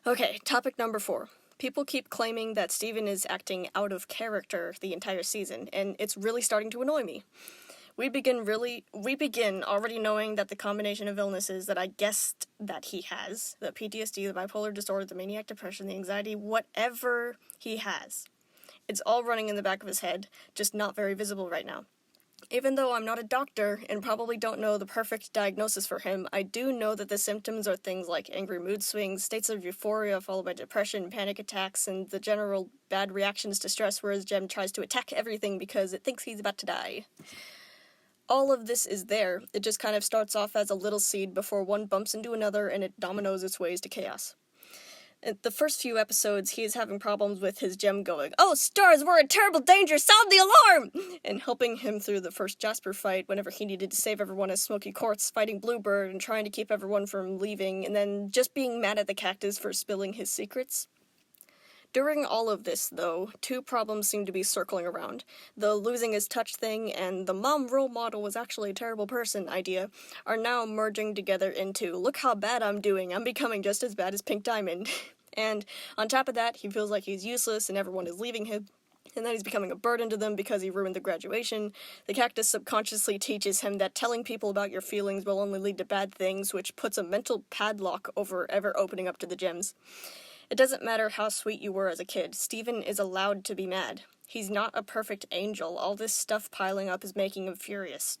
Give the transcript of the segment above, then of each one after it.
Okay, topic number 4. People keep claiming that Steven is acting out of character the entire season, and it's really starting to annoy me. We begin already knowing that the combination of illnesses that I guessed that he has, the PTSD, the bipolar disorder, the maniac depression, the anxiety, whatever he has, it's all running in the back of his head, just not very visible right now. Even though I'm not a doctor and probably don't know the perfect diagnosis for him, I do know that the symptoms are things like angry mood swings, states of euphoria followed by depression, panic attacks, and the general bad reactions to stress, whereas Jem tries to attack everything because it thinks he's about to die. All of this is there. It just kind of starts off as a little seed before one bumps into another and it dominoes its ways to chaos. In the first few episodes, he is having problems with his Jem going, "Oh, stars, we're in terrible danger, sound the alarm!" and helping him through the first Jasper fight whenever he needed to save everyone as Smoky Quartz, fighting Bluebird and trying to keep everyone from leaving, and then just being mad at the cactus for spilling his secrets. During all of this, though, two problems seem to be circling around. The losing his touch thing and the mom role model was actually a terrible person idea are now merging together into, look how bad I'm doing, I'm becoming just as bad as Pink Diamond. And on top of that, he feels like he's useless and everyone is leaving him, and that he's becoming a burden to them because he ruined the graduation. The cactus subconsciously teaches him that telling people about your feelings will only lead to bad things, which puts a mental padlock over ever opening up to the gems. It doesn't matter how sweet you were as a kid, Steven is allowed to be mad. He's not a perfect angel. All this stuff piling up is making him furious.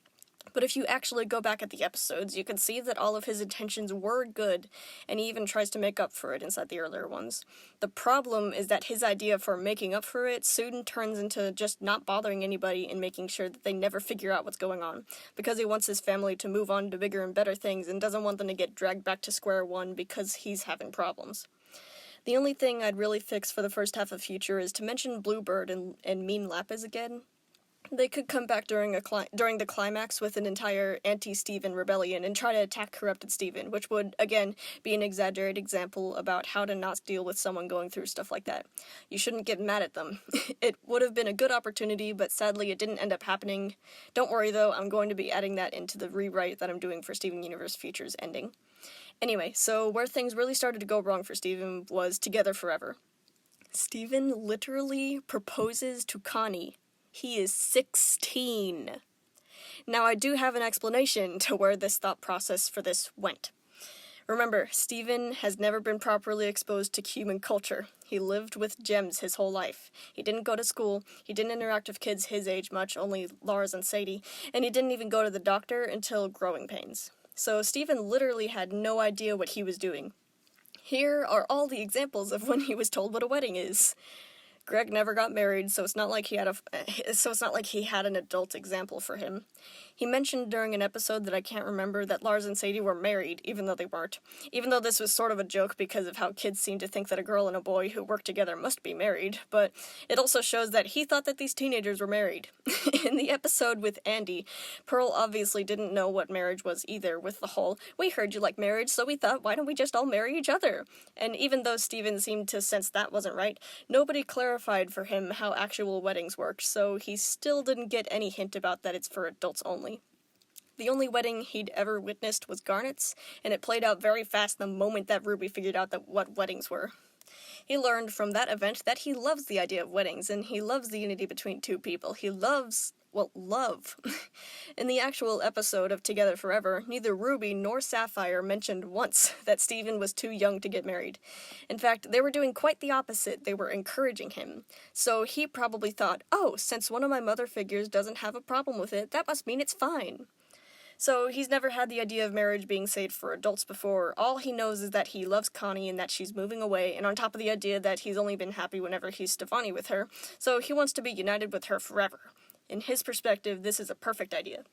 But if you actually go back at the episodes, you can see that all of his intentions were good, and he even tries to make up for it inside the earlier ones. The problem is that his idea for making up for it soon turns into just not bothering anybody and making sure that they never figure out what's going on, because he wants his family to move on to bigger and better things and doesn't want them to get dragged back to square one because he's having problems. The only thing I'd really fix for the first half of Future is to mention Bluebird and Mean Lapis again. They could come back during the climax with an entire anti-Steven rebellion and try to attack corrupted Steven, which would, again, be an exaggerated example about how to not deal with someone going through stuff like that. You shouldn't get mad at them. It would have been a good opportunity, but sadly it didn't end up happening. Don't worry though, I'm going to be adding that into the rewrite that I'm doing for Steven Universe Future's ending. Anyway, so where things really started to go wrong for Steven was Together Forever. Steven literally proposes to Connie. He is 16. Now, I do have an explanation to where this thought process for this went. Remember, Steven has never been properly exposed to human culture. He lived with gems his whole life. He didn't go to school, he didn't interact with kids his age much, only Lars and Sadie, and he didn't even go to the doctor until growing pains. So Steven literally had no idea what he was doing. Here are all the examples of when he was told what a wedding is. Greg never got married, so it's not like he had an adult example for him. He mentioned during an episode that I can't remember that Lars and Sadie were married, even though they weren't. Even though this was sort of a joke because of how kids seem to think that a girl and a boy who work together must be married, but it also shows that he thought that these teenagers were married. In the episode with Andy, Pearl obviously didn't know what marriage was either, with the whole, "We heard you like marriage, so we thought, why don't we just all marry each other?" And even though Steven seemed to sense that wasn't right, nobody clarified for him how actual weddings worked, so he still didn't get any hint about that it's for adults only. The only wedding he'd ever witnessed was Garnet's, and it played out very fast the moment that Ruby figured out what weddings were. He learned from that event that he loves the idea of weddings, and he loves the unity between two people. He loves, love. In the actual episode of Together Forever, neither Ruby nor Sapphire mentioned once that Steven was too young to get married. In fact, they were doing quite the opposite. They were encouraging him. So he probably thought, oh, since one of my mother figures doesn't have a problem with it, that must mean it's fine. So he's never had the idea of marriage being saved for adults before. All he knows is that he loves Connie and that she's moving away, and on top of the idea that he's only been happy whenever he's Stefani with her, so he wants to be united with her forever. In his perspective, this is a perfect idea.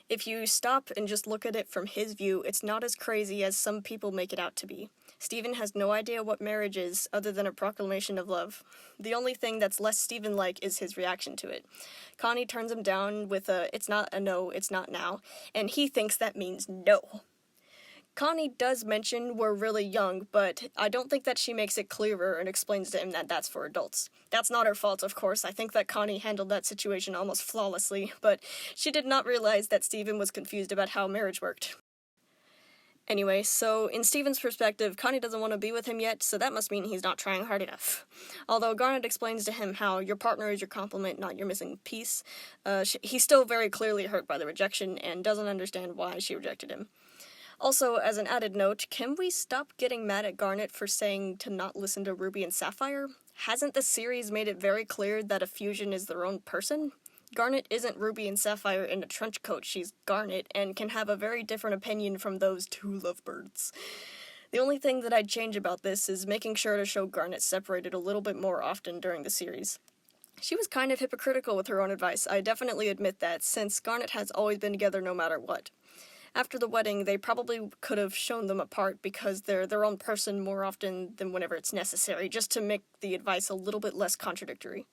If you stop and just look at it from his view, it's not as crazy as some people make it out to be. Steven has no idea what marriage is, other than a proclamation of love. The only thing that's less Steven-like is his reaction to it. Connie turns him down with a, "It's not a no, it's not now," and he thinks that means no. Connie does mention we're really young, but I don't think that she makes it clearer and explains to him that that's for adults. That's not her fault, of course. I think that Connie handled that situation almost flawlessly, but she did not realize that Steven was confused about how marriage worked. Anyway, so in Steven's perspective, Connie doesn't want to be with him yet, so that must mean he's not trying hard enough. Although Garnet explains to him how your partner is your complement, not your missing piece, he's still very clearly hurt by the rejection and doesn't understand why she rejected him. Also, as an added note, can we stop getting mad at Garnet for saying to not listen to Ruby and Sapphire? Hasn't the series made it very clear that a fusion is their own person? Garnet isn't Ruby and Sapphire in a trench coat, she's Garnet, and can have a very different opinion from those two lovebirds. The only thing that I'd change about this is making sure to show Garnet separated a little bit more often during the series. She was kind of hypocritical with her own advice, I definitely admit that, since Garnet has always been together no matter what. After the wedding, they probably could have shown them apart because they're their own person more often than whenever it's necessary, just to make the advice a little bit less contradictory.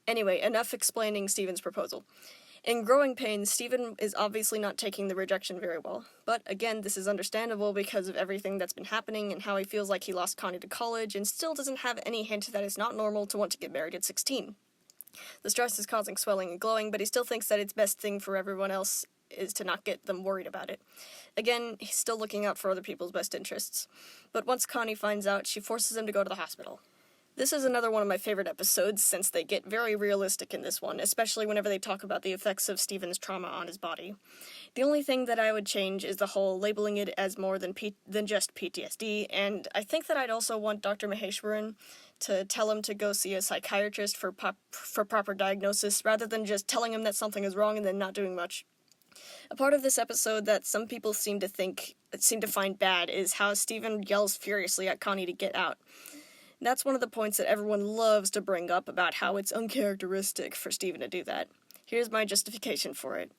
Anyway, enough explaining Steven's proposal. In Growing Pains, Steven is obviously not taking the rejection very well. But again, this is understandable because of everything that's been happening and how he feels like he lost Connie to college and still doesn't have any hint that it's not normal to want to get married at 16. The stress is causing swelling and glowing, but he still thinks that it's best thing for everyone else is to not get them worried about it. Again, he's still looking out for other people's best interests. But once Connie finds out, she forces him to go to the hospital. This is another one of my favorite episodes, since they get very realistic in this one, especially whenever they talk about the effects of Steven's trauma on his body. The only thing that I would change is the whole labeling it as more than just PTSD, and I think that I'd also want Dr. Maheshwaran to tell him to go see a psychiatrist for proper diagnosis, rather than just telling him that something is wrong and then not doing much. A part of this episode that some people seem to find bad is how Steven yells furiously at Connie to get out. That's one of the points that everyone loves to bring up about how it's uncharacteristic for Steven to do that. Here's my justification for it.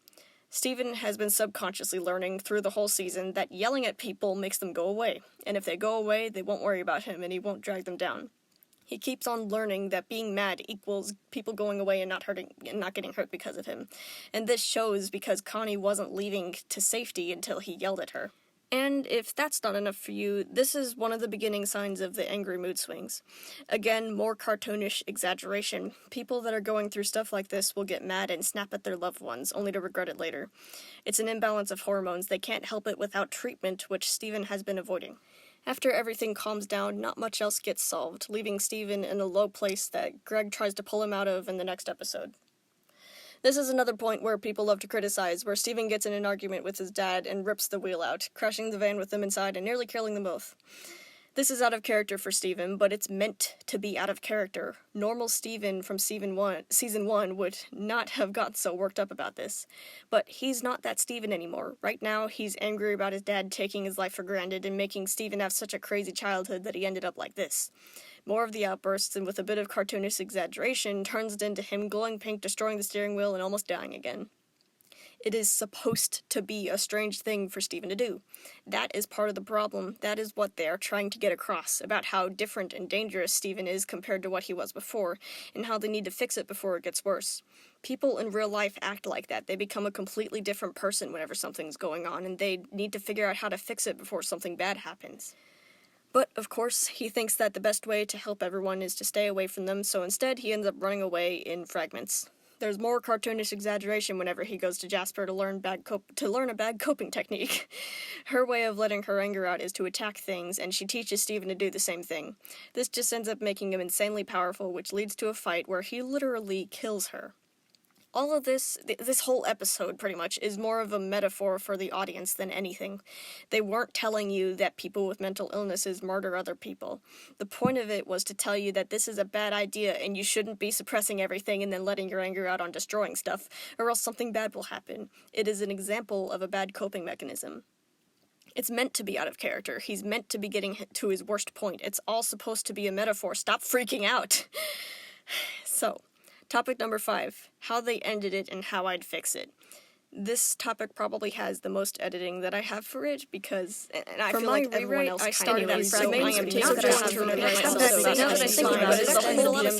Steven has been subconsciously learning through the whole season that yelling at people makes them go away, and if they go away, they won't worry about him and he won't drag them down. He keeps on learning that being mad equals people going away and not getting hurt because of him. And this shows because Connie wasn't leaving to safety until he yelled at her. And if that's not enough for you, this is one of the beginning signs of the angry mood swings. Again, more cartoonish exaggeration. People that are going through stuff like this will get mad and snap at their loved ones, only to regret it later. It's an imbalance of hormones. They can't help it without treatment, which Steven has been avoiding. After everything calms down, not much else gets solved, leaving Steven in a low place that Greg tries to pull him out of in the next episode. This is another point where people love to criticize, where Steven gets in an argument with his dad and rips the wheel out, crashing the van with them inside and nearly killing them both. This is out of character for Steven, but it's meant to be out of character. Normal Steven from season 1 would not have gotten so worked up about this. But he's not that Steven anymore. Right now, he's angry about his dad taking his life for granted and making Steven have such a crazy childhood that he ended up like this. More of the outbursts, and with a bit of cartoonish exaggeration, turns it into him glowing pink, destroying the steering wheel, and almost dying again. It is supposed to be a strange thing for Steven to do. That is part of the problem. That is what they are trying to get across, about how different and dangerous Steven is compared to what he was before, and how they need to fix it before it gets worse. People in real life act like that. They become a completely different person whenever something's going on, and they need to figure out how to fix it before something bad happens. But, of course, he thinks that the best way to help everyone is to stay away from them, so instead he ends up running away in fragments. There's more cartoonish exaggeration whenever he goes to Jasper to learn a bad coping technique. Her way of letting her anger out is to attack things, and she teaches Steven to do the same thing. This just ends up making him insanely powerful, which leads to a fight where he literally kills her. All of this whole episode, pretty much, is more of a metaphor for the audience than anything. They weren't telling you that people with mental illnesses murder other people. The point of it was to tell you that this is a bad idea, and you shouldn't be suppressing everything and then letting your anger out on destroying stuff, or else something bad will happen. It is an example of a bad coping mechanism. It's meant to be out of character. He's meant to be getting to his worst point. It's all supposed to be a metaphor. Stop freaking out! So, topic number 5, how they ended it and how I'd fix it. This topic probably has the most editing that I have for it because, and I feel like everyone else I started at fragment. I am now that I think about it, it's a whole lot of